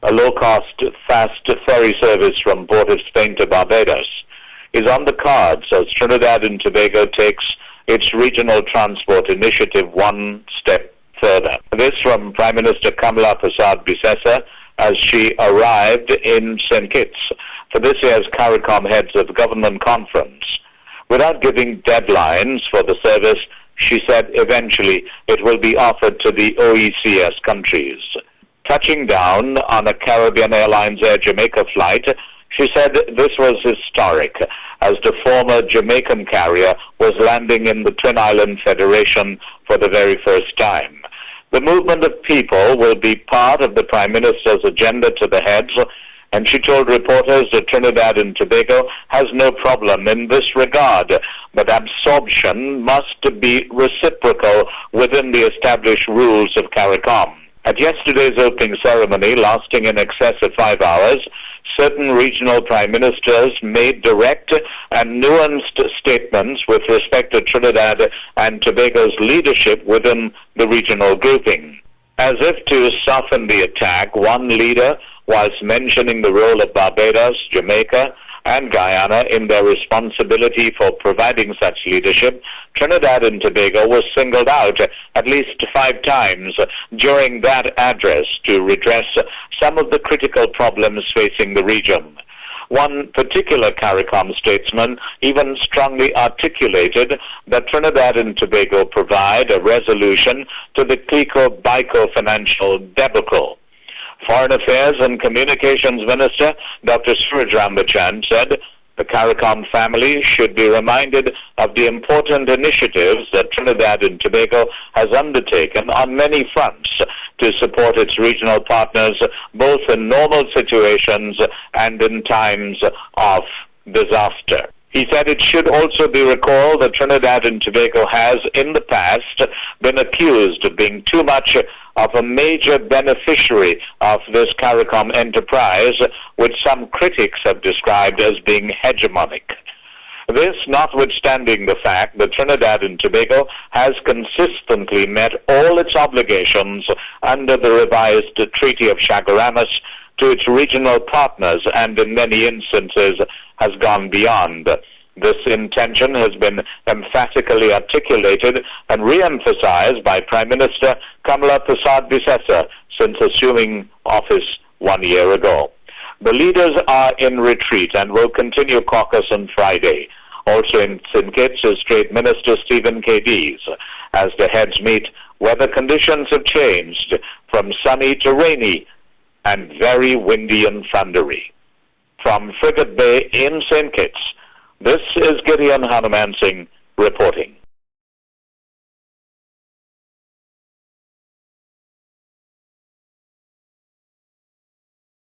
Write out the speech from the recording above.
a low-cost, fast ferry service from Port of Spain to Barbados, is on the cards as Trinidad and Tobago takes its regional transport initiative one step further. This from Prime Minister Kamala Persad-Bissessar as she arrived in St. Kitts for this year's CARICOM Heads of Government Conference. Without giving deadlines for the service, she said eventually it will be offered to the OECS countries. Touching down on a Caribbean Airlines Air Jamaica flight, she said this was historic, as the former Jamaican carrier was landing in the Twin Island Federation for the very first time. The movement of people will be part of the Prime Minister's agenda to the heads, and she told reporters that Trinidad and Tobago has no problem in this regard, but absorption must be reciprocal within the established rules of CARICOM. At yesterday's opening ceremony, lasting in excess of 5 hours, certain regional prime ministers made direct and nuanced statements with respect to Trinidad and Tobago's leadership within the regional grouping. As if to soften the attack, one leader, whilst mentioning the role of Barbados, Jamaica, and Guyana in their responsibility for providing such leadership, Trinidad and Tobago was singled out at least 5 times during that address to redress some of the critical problems facing the region. One particular CARICOM statesman even strongly articulated that Trinidad and Tobago provide a resolution to the Clico-Bico financial debacle. Foreign Affairs and Communications Minister Dr. Suraj Rambachan said the CARICOM family should be reminded of the important initiatives that Trinidad and Tobago has undertaken on many fronts to support its regional partners both in normal situations and in times of disaster. He said it should also be recalled that Trinidad and Tobago has, in the past, been accused of being too much of a major beneficiary of this CARICOM enterprise, which some critics have described as being hegemonic. This notwithstanding the fact that Trinidad and Tobago has consistently met all its obligations under the revised Treaty of Chaguaramas to its regional partners and in many instances has gone beyond. This intention has been emphatically articulated and re-emphasized by Prime Minister Kamala Persad-Bissessar since assuming office 1 year ago. The leaders are in retreat and will continue caucus on Friday. Also in St. Kitts is Trade Minister Stephen K. Dees. As the heads meet, weather conditions have changed from sunny to rainy and very windy and thundery. From Frigate Bay in St. Kitts, this is Gideon Hanuman Singh reporting.